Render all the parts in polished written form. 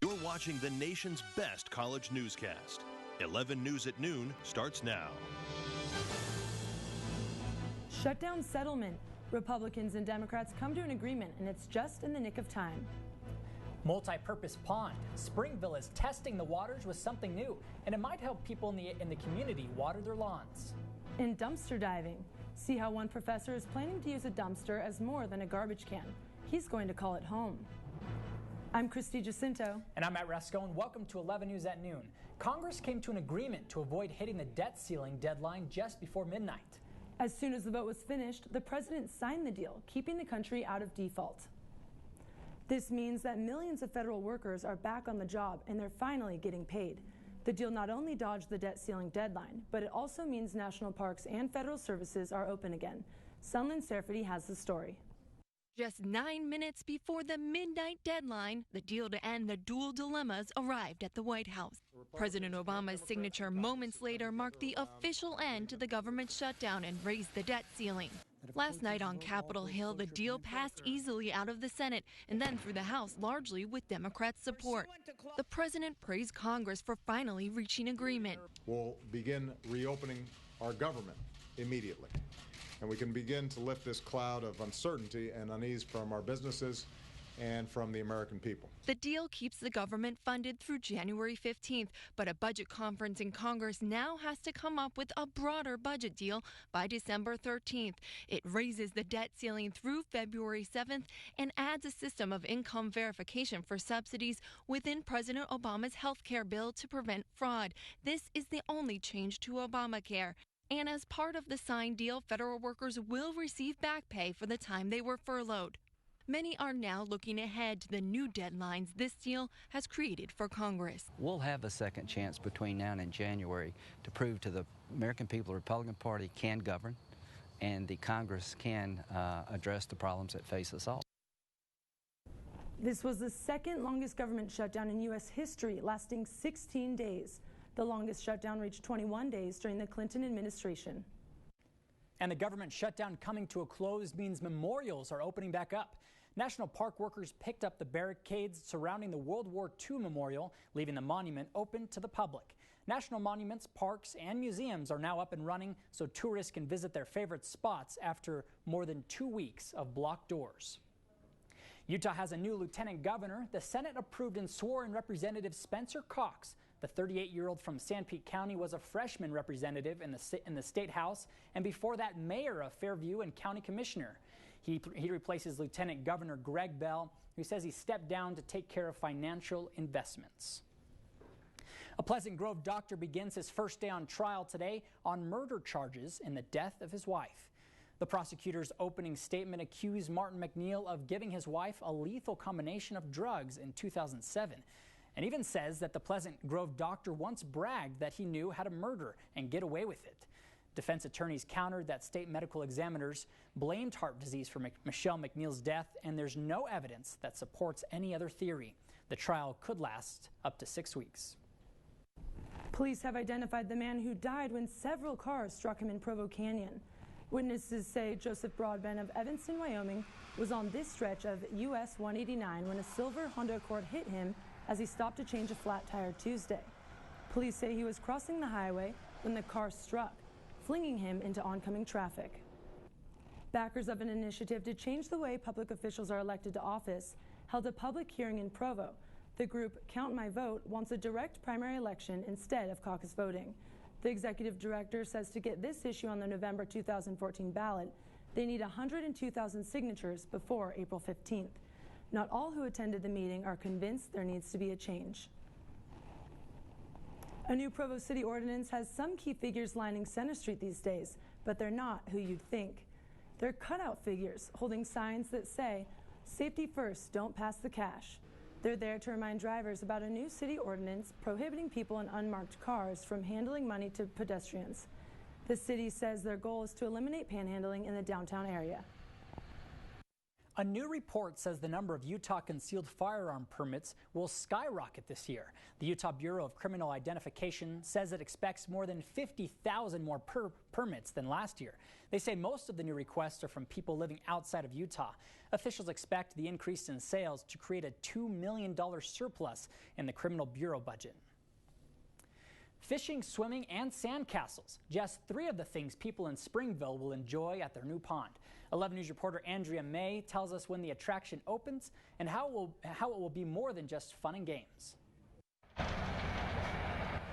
You're watching the nation's best college newscast. 11 News at Noon starts now. Shutdown settlement. Republicans and Democrats come to an agreement, and it's just in the nick of time. Multi-purpose pond. Springville is testing the waters with something new, and it might help people in the community water their lawns. In dumpster diving, see how one professor is planning to use a dumpster as more than a garbage can. He's going to call it home. I'm Christy Jacinto. And I'm Matt Rascone. Welcome to 11 News at Noon. Congress came to an agreement to avoid hitting the debt ceiling deadline just before midnight. As soon as the vote was finished, the president signed the deal, keeping the country out of default. This means that millions of federal workers are back on the job and they're finally getting paid. The deal not only dodged the debt ceiling deadline, but it also means national parks and federal services are open again. Sunland Serfati has the story. Just 9 minutes before the midnight deadline, the deal to end the dual dilemmas arrived at the White House. President Obama's signature moments later marked the official end to the government shutdown and raised the debt ceiling. Last night on Capitol Hill, the deal passed easily out of the Senate and then through the House, largely with Democrat support. The president praised Congress for finally reaching agreement. We'll begin reopening our government immediately, and we can begin to lift this cloud of uncertainty and unease from our businesses and from the American people. The deal keeps the government funded through January 15th, but a budget conference in Congress now has to come up with a broader budget deal by December 13th. It raises the debt ceiling through February 7th and adds a system of income verification for subsidies within President Obama's health care bill to prevent fraud. This is the only change to Obamacare. And as part of the signed deal, federal workers will receive back pay for the time they were furloughed. Many are now looking ahead to the new deadlines this deal has created for Congress. We'll have a second chance between now and January to prove to the American people the Republican Party can govern and the Congress can address the problems that face us all. This was the second longest government shutdown in U.S. history, lasting 16 days. The longest shutdown reached 21 days during the Clinton administration. And the government shutdown coming to a close means memorials are opening back up. National Park workers picked up the barricades surrounding the World War II memorial, leaving the monument open to the public. National monuments, parks, and museums are now up and running so tourists can visit their favorite spots after more than 2 weeks of blocked doors. Utah has a new lieutenant governor. The Senate approved and swore in Representative Spencer Cox. The 38-year-old from Sanpete County was a freshman representative in the State House, and before that, mayor of Fairview and county commissioner. He replaces Lieutenant Governor Greg Bell, who says he stepped down to take care of financial investments. A Pleasant Grove doctor begins his first day on trial today on murder charges in the death of his wife. The prosecutor's opening statement accused Martin McNeil of giving his wife a lethal combination of drugs in 2007. And even says that the Pleasant Grove doctor once bragged that he knew how to murder and get away with it. Defense attorneys countered that state medical examiners blamed heart disease for Michelle McNeil's death, and there's no evidence that supports any other theory. The trial could last up to 6 weeks. Police have identified the man who died when several cars struck him in Provo Canyon. Witnesses say Joseph Broadbent of Evanston, Wyoming, was on this stretch of US 189 when a silver Honda Accord hit him as he stopped to change a flat tire Tuesday. Police say he was crossing the highway when the car struck, flinging him into oncoming traffic. Backers of an initiative to change the way public officials are elected to office held a public hearing in Provo. The group Count My Vote wants a direct primary election instead of caucus voting. The executive director says to get this issue on the November 2014 ballot, they need 102,000 signatures before April 15th. Not all who attended the meeting are convinced there needs to be a change. A new Provo City ordinance has some key figures lining Center Street these days, but they're not who you'd think. They're cutout figures holding signs that say, "Safety first, don't pass the cash." They're there to remind drivers about a new city ordinance prohibiting people in unmarked cars from handling money to pedestrians. The city says their goal is to eliminate panhandling in the downtown area. A new report says the number of Utah concealed firearm permits will skyrocket this year. The Utah Bureau of Criminal Identification says it expects more than 50,000 more permits than last year. They say most of the new requests are from people living outside of Utah. Officials expect the increase in sales to create a $2 million surplus in the Criminal Bureau budget. Fishing, swimming, and sandcastles. Just 3 of the things people in Springville will enjoy at their new pond. 11 News reporter Andrea May tells us when the attraction opens and how it will be more than just fun and games.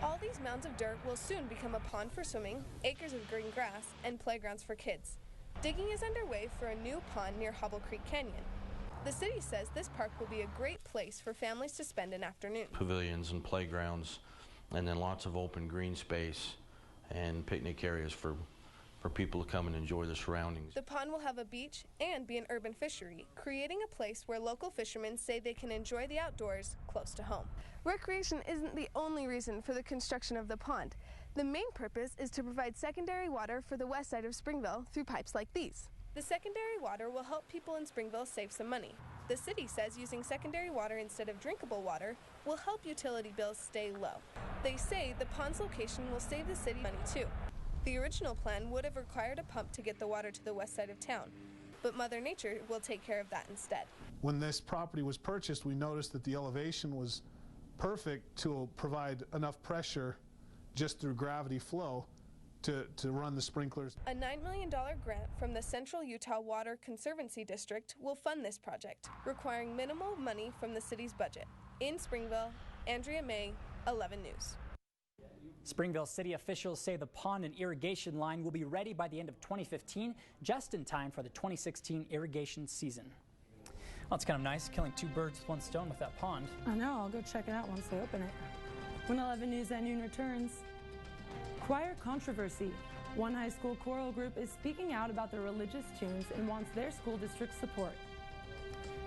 All these mounds of dirt will soon become a pond for swimming, acres of green grass, and playgrounds for kids. Digging is underway for a new pond near Hobble Creek Canyon. The city says this park will be a great place for families to spend an afternoon. Pavilions and playgrounds, and then lots of open green space and picnic areas for people to come and enjoy the surroundings. The pond will have a beach and be an urban fishery, creating a place where local fishermen say they can enjoy the outdoors close to home. Recreation isn't the only reason for the construction of the pond. The main purpose is to provide secondary water for the west side of Springville through pipes like these. The secondary water will help people in Springville save some money. The city says using secondary water instead of drinkable water will help utility bills stay low. They say the pond's location will save the city money too. The original plan would have required a pump to get the water to the west side of town, but Mother Nature will take care of that instead. When this property was purchased, we noticed that the elevation was perfect to provide enough pressure just through gravity flow to run the sprinklers. A $9 million grant from the Central Utah Water Conservancy District will fund this project, requiring minimal money from the city's budget. In Springville, Andrea May, 11 News. Springville city officials say the pond and irrigation line will be ready by the end of 2015, just in time for the 2016 irrigation season. Well, it's kind of nice, killing 2 birds with 1 stone with that pond. I know, I'll go check it out once they open it. When 11 News at noon returns, choir controversy. One high school choral group is speaking out about their religious tunes and wants their school district support.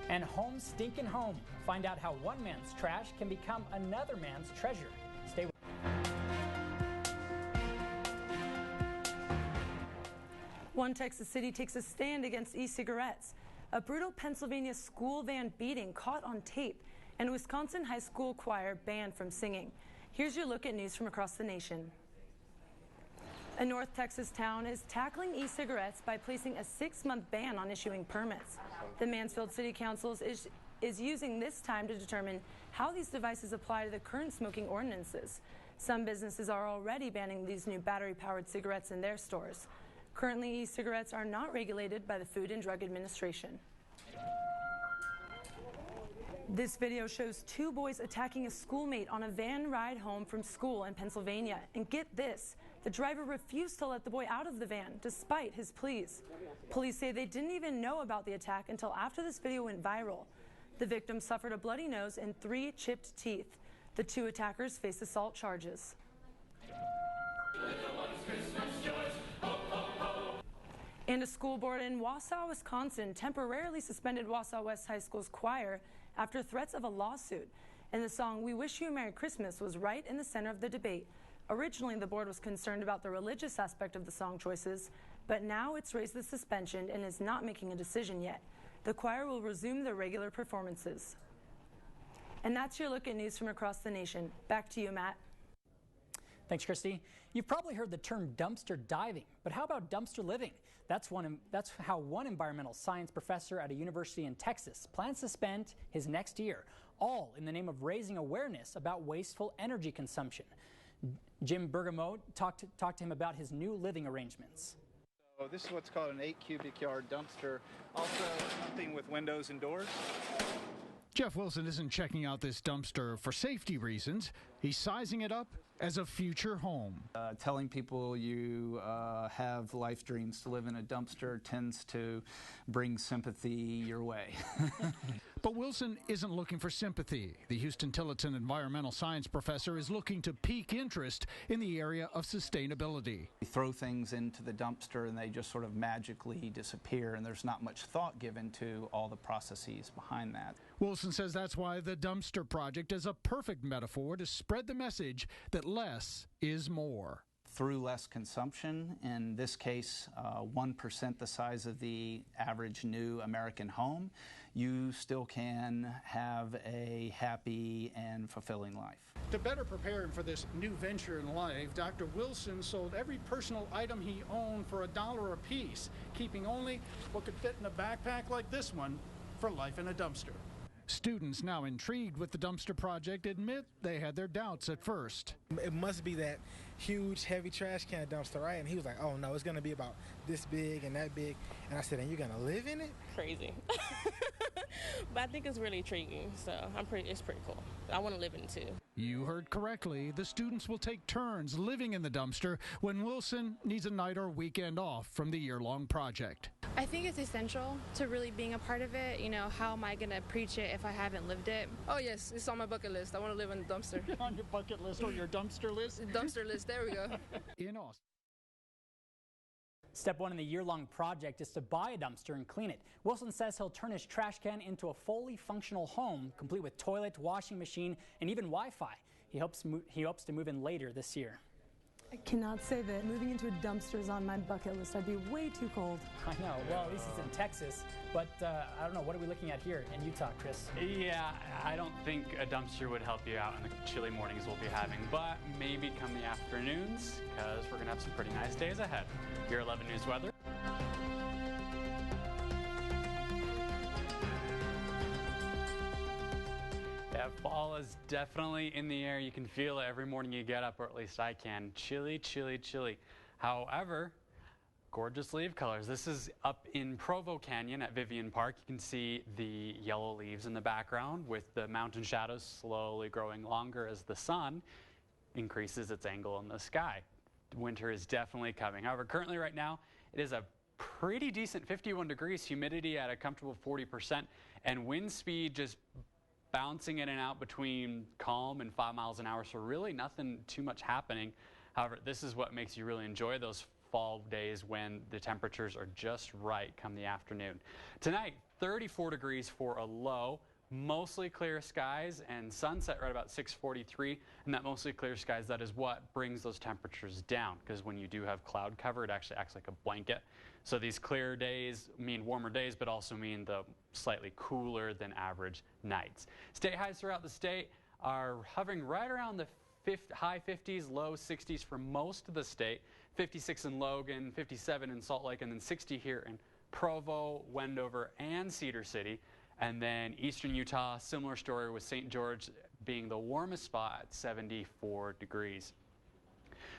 And home stinkin' home. Find out how one man's trash can become another man's treasure. Stay with One Texas city takes a stand against e-cigarettes. A brutal Pennsylvania school van beating caught on tape, and a Wisconsin high school choir banned from singing. Here's your look at news from across the nation. A North Texas town is tackling e-cigarettes by placing a 6-month ban on issuing permits. The Mansfield City Council is using this time to determine how these devices apply to the current smoking ordinances. Some businesses are already banning these new battery-powered cigarettes in their stores. Currently, e-cigarettes are not regulated by the Food and Drug Administration. This video shows 2 boys attacking a schoolmate on a van ride home from school in Pennsylvania. And get this, the driver refused to let the boy out of the van despite his pleas. Police say they didn't even know about the attack until after this video went viral. The victim suffered a bloody nose and 3 chipped teeth. The 2 attackers face assault charges. And a school board in Wausau, Wisconsin temporarily suspended Wausau West High School's choir after threats of a lawsuit. And the song "We Wish You a Merry Christmas" was right in the center of the debate. Originally, the board was concerned about the religious aspect of the song choices, but now it's raised the suspension and is not making a decision yet. The choir will resume their regular performances. And that's your look at news from across the nation. Back to you, Matt. Thanks, Christy. You've probably heard the term dumpster diving, but how about dumpster living? That's how one environmental science professor at a university in Texas plans to spend his next year, all in the name of raising awareness about wasteful energy consumption. Jim Bergamote talked to him about his new living arrangements. So this is what's called an 8 cubic yard dumpster, also something with windows and doors. Jeff Wilson isn't checking out this dumpster for safety reasons. He's sizing it up as a future home. Telling people you have life dreams to live in a dumpster tends to bring sympathy your way. But Wilson isn't looking for sympathy. The Houston-Tillotson environmental science professor is looking to pique interest in the area of sustainability. We throw things into the dumpster and they just sort of magically disappear, and there's not much thought given to all the processes behind that. Wilson says that's why the dumpster project is a perfect metaphor to spread the message that less is more. through less consumption, in this case 1% the size of the average new American home, you still can have a happy and fulfilling life. To better prepare him for this new venture in life, Dr. Wilson sold every personal item he owned for $1 a piece, keeping only what could fit in a backpack like this one for life in a dumpster. Students now intrigued with the dumpster project admit they had their doubts at first. It must be that huge, heavy trash can dumpster, right? And he was like, oh no, it's going to be about this big and that big. And I said, and you're going to live in it? Crazy. But I think it's really intriguing, so it's pretty cool. I want to live in it too. You heard correctly. The students will take turns living in the dumpster when Wilson needs a night or weekend off from the year-long project. I think it's essential to really being a part of it. You know, how am I going to preach it if I haven't lived it? Oh yes, it's on my bucket list. I want to live in a dumpster. On your bucket list or your dumpster list? Dumpster list, there we go. In Austin. Step one in the year-long project is to buy a dumpster and clean it. Wilson says he'll turn his trash can into a fully functional home, complete with toilet, washing machine, and even Wi-Fi. He hopes to move in later this year. I cannot say that moving into a dumpster is on my bucket list. I'd be way too cold. I know. Well, at least it's in Texas. But I don't know. What are we looking at here in Utah, Chris? Yeah, I don't think a dumpster would help you out in the chilly mornings we'll be having. But maybe come the afternoons, because we're going to have some pretty nice days ahead. Your 11 News weather. Yeah, fall is definitely in the air. You can feel it every morning you get up, or at least I can. Chilly, chilly, chilly. However, gorgeous leaf colors. This is up in Provo Canyon at Vivian Park. You can see the yellow leaves in the background with the mountain shadows slowly growing longer as the sun increases its angle in the sky. Winter is definitely coming. However, currently right now, it is a pretty decent 51 degrees, humidity at a comfortable 40%, and wind speed just bouncing in and out between calm and 5 miles an hour, so really nothing too much happening. However, this is what makes you really enjoy those fall days when the temperatures are just right come the afternoon. Tonight, 34 degrees for a low, mostly clear skies, and sunset right about 6:43, and that mostly clear skies, that is what brings those temperatures down, because when you do have cloud cover, it actually acts like a blanket. So these clear days mean warmer days, but also mean the slightly cooler than average nights. State highs throughout the state are hovering right around the high 50s, low 60s for most of the state. 56 in Logan, 57 in Salt Lake, and then 60 here in Provo, Wendover, and Cedar City. And then eastern Utah, similar story with St. George being the warmest spot at 74 degrees.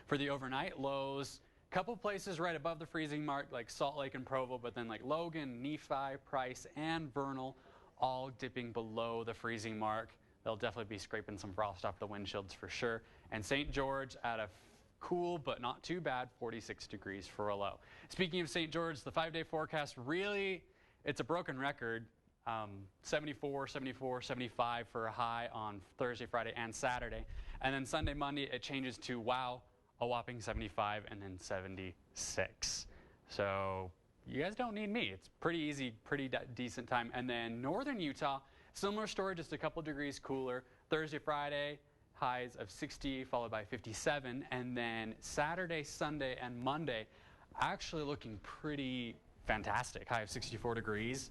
For the overnight lows, a couple places right above the freezing mark like Salt Lake and Provo, but then like Logan, Nephi, Price, and Vernal all dipping below the freezing mark. They'll definitely be scraping some frost off the windshields for sure. And St. George at a cool but not too bad 46 degrees for a low. Speaking of St. George, the 5-day forecast really, it's a broken record. 74, 74, 75 for a high on Thursday, Friday, and Saturday. And then Sunday, Monday, it changes to, wow, a whopping 75 and then 76. So you guys don't need me. It's pretty easy, pretty decent time. And then northern Utah, similar story, just a couple degrees cooler. Thursday, Friday, highs of 60 followed by 57. And then Saturday, Sunday, and Monday, actually looking pretty fantastic. High of 64 degrees.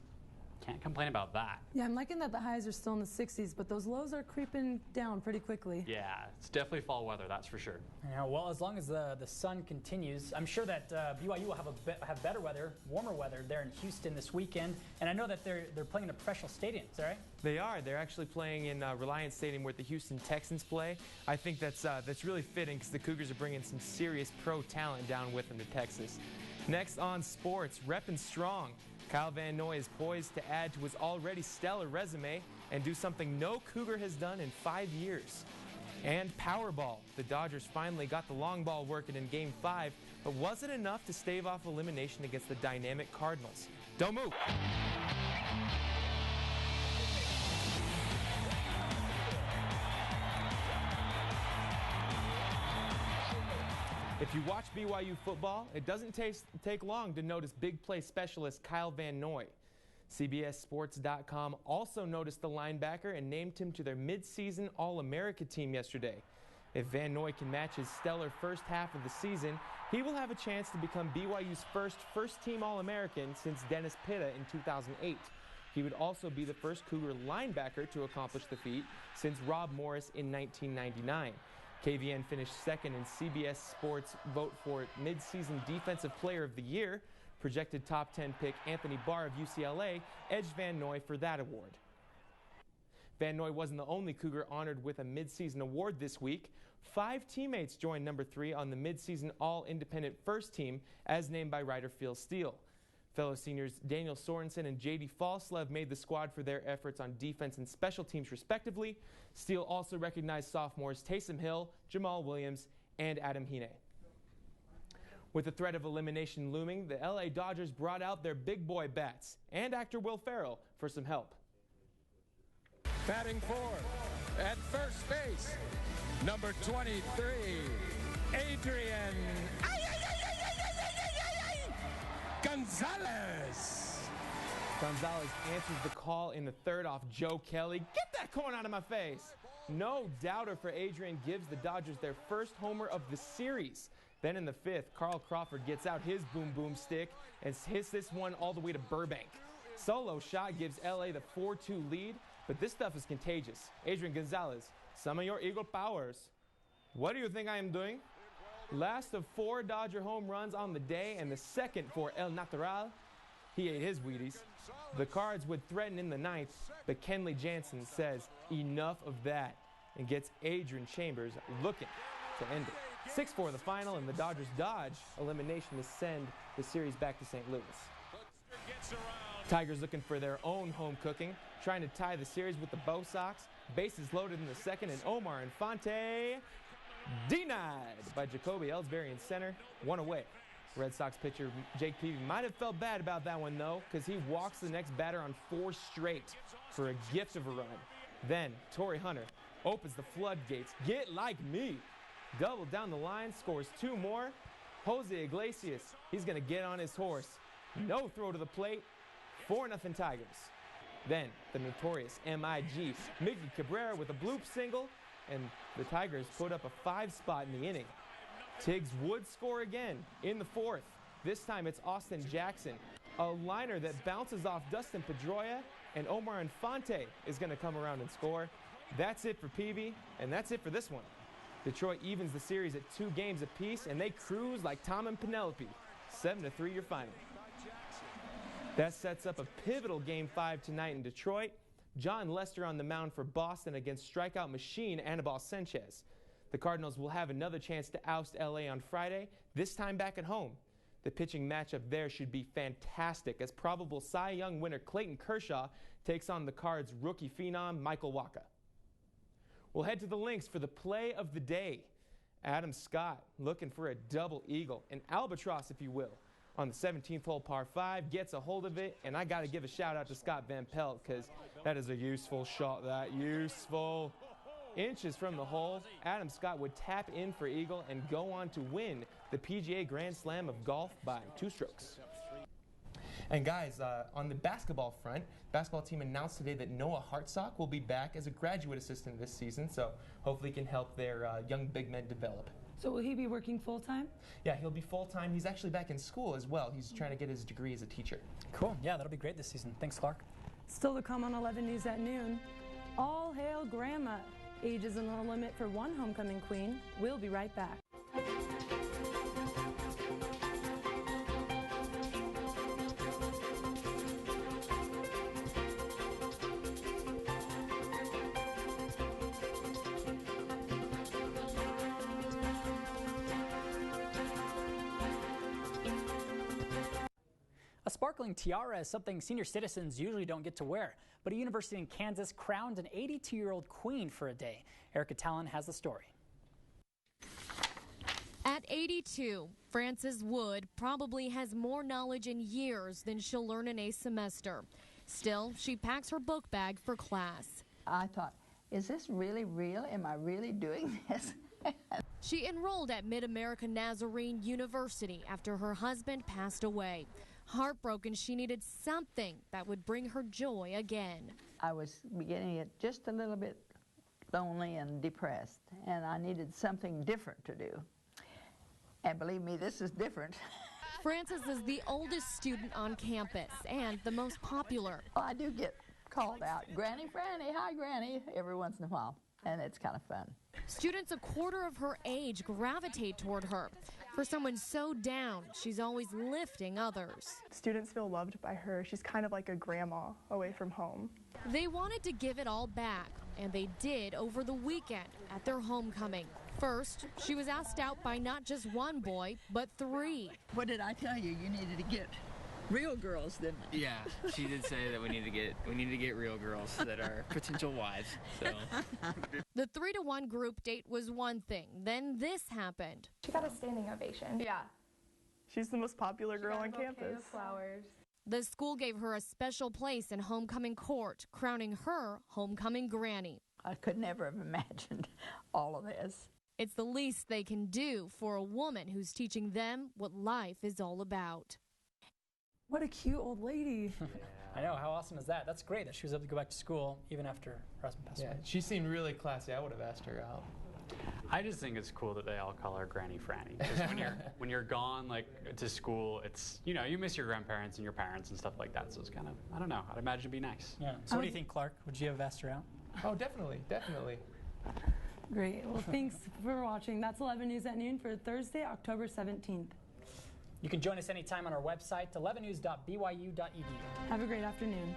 Can't complain about that. Yeah, I'm liking that the highs are still in the 60s, but those lows are creeping down pretty quickly. Yeah, it's definitely fall weather, that's for sure. Yeah, well, as long as the sun continues, I'm sure that BYU will have better weather, warmer weather there in Houston this weekend. And I know that they're playing in a professional stadium, is that right? They are. They're actually playing in Reliance Stadium where the Houston Texans play. I think that's really fitting because the Cougars are bringing some serious pro talent down with them to Texas. Next on sports, repping strong. Kyle Van Noy is poised to add to his already stellar resume and do something no Cougar has done in 5 years. And Powerball. The Dodgers finally got the long ball working in Game 5, but was it enough to stave off elimination against the dynamic Cardinals? Don't move. If you watch BYU football, it doesn't take long to notice big play specialist Kyle Van Noy. CBSSports.com also noticed the linebacker and named him to their midseason All-America team yesterday. If Van Noy can match his stellar first half of the season, he will have a chance to become BYU's first-team All-American since Dennis Pitta in 2008. He would also be the first Cougar linebacker to accomplish the feat since Rob Morris in 1999. KVN finished second in CBS Sports vote for mid-season Defensive Player of the Year. Projected top 10 pick Anthony Barr of UCLA edged Van Noy for that award. Van Noy wasn't the only Cougar honored with a mid-season award this week. 5 teammates joined number 3 on the mid-season All-Independent First Team as named by writer Phil Steele. Fellow seniors Daniel Sorensen and J.D. Falslev made the squad for their efforts on defense and special teams respectively. Steele also recognized sophomores Taysom Hill, Jamal Williams, and Adam Hine. With the threat of elimination looming, the LA Dodgers brought out their big boy bats and actor Will Ferrell for some help. Batting fourth at first base, number 23, Adrian Gonzalez. Gonzalez answers the call in the third off Joe Kelly. Get that corn out of my face! No doubter for Adrian gives the Dodgers their first homer of the series. Then in the fifth, Carl Crawford gets out his boom stick and hits this one all the way to Burbank. Solo shot gives LA the 4-2 lead, but this stuff is contagious. Adrian Gonzalez, some of your Eagle powers. What do you think I am doing? Last of 4 Dodger home runs on the day and the second for El Natural. He ate his Wheaties. The Cards would threaten in the ninth, but Kenley Jansen says enough of that and gets Adrian Chambers looking to end it. 6-4 the final, and the Dodgers dodge elimination to send the series back to St. Louis. Tigers looking for their own home cooking, trying to tie the series with the Bo Sox. Bases loaded in the second, and Omar Infante denied by Jacoby Ellsbury in center, 1 away. Red Sox pitcher Jake Peavy might have felt bad about that one, though, because he walks the next batter on 4 straight for a gift of a run. Then Torrey Hunter opens the floodgates. Get like me. Double down the line, scores 2 more. Jose Iglesias, he's going to get on his horse. No throw to the plate. 4-0 Tigers. Then the notorious MIG, Miggy Cabrera with a bloop single, and the Tigers put up a 5 spot in the inning. Tiggs would score again in the 4th. This time it's Austin Jackson, a liner that bounces off Dustin Pedroia, and Omar Infante is going to come around and score. That's it for Peavy, and that's it for this one. Detroit evens the series at 2 games apiece, and they cruise like Tom and Penelope. 7-3 your final. That sets up a pivotal Game 5 tonight in Detroit. John Lester on the mound for Boston against strikeout machine Anibal Sanchez. The Cardinals will have another chance to oust LA on Friday, this time back at home. The pitching matchup there should be fantastic as probable Cy Young winner Clayton Kershaw takes on the Cards' rookie phenom Michael Wacha. We'll head to the links for the play of the day. Adam Scott looking for a double eagle, an albatross if you will, on the 17th hole par 5, gets a hold of it, and I got to give a shout out to Scott Van Pelt because that is a useful shot, that useful. Inches from the hole, Adam Scott would tap in for eagle and go on to win the PGA Grand Slam of golf by 2 strokes. And guys, on the basketball front, basketball team announced today that Noah Hartsock will be back as a graduate assistant this season, so hopefully he can help their young big men develop. So will he be working full-time? Yeah, he'll be full-time. He's actually back in school as well. He's trying to get his degree as a teacher. Cool. Yeah, that'll be great this season. Thanks, Clark. Still to come on 11 News at noon. All hail Grandma. Age isn't a limit for one homecoming queen. We'll be right back. A sparkling tiara is something senior citizens usually don't get to wear, but a university in Kansas crowned an 82-year-old queen for a day. Erica Talon has the story. At 82, Frances Wood probably has more knowledge in years than she'll learn in a semester. Still, she packs her book bag for class. I thought, is this really real? Am I really doing this? She enrolled at Mid-America Nazarene University after her husband passed away. Heartbroken, she needed something that would bring her joy again. I was beginning to get just a little bit lonely and depressed, and I needed something different to do. And believe me, this is different. Frances is the oldest student on campus and the most popular. Well, I do get called out, Granny Franny, hi Granny, every once in a while, and it's kind of fun. Students a quarter of her age gravitate toward her. For someone so down, she's always lifting others. Students feel loved by her. She's kind of like a grandma away from home. They wanted to give it all back, and they did over the weekend at their homecoming. First, she was asked out by not just one boy, but 3. What did I tell you? You needed to get real girls, didn't I? Yeah, she did say that we need to get real girls that are potential wives. So the 3-to-1 group date was one thing. Then this happened. She got a standing ovation. Yeah. She's the most popular girl on campus. Flowers. The school gave her a special place in homecoming court, crowning her homecoming granny. I could never have imagined all of this. It's the least they can do for a woman who's teaching them what life is all about. What a cute old lady. I know, how awesome is that? That's great that she was able to go back to school even after her husband passed away. She seemed really classy. I would have asked her out. I just think it's cool that they all call her Granny Franny. Because when you're gone to school, it's, you miss your grandparents and your parents and stuff like that. So it's kind of, I don't know, I'd imagine it'd be nice. Yeah. So what do you think, Clark? Would you have asked her out? Oh, definitely. Great. Well, thanks for watching. That's 11 News at Noon for Thursday, October 17th. You can join us anytime on our website, 11news.byu.edu. Have a great afternoon.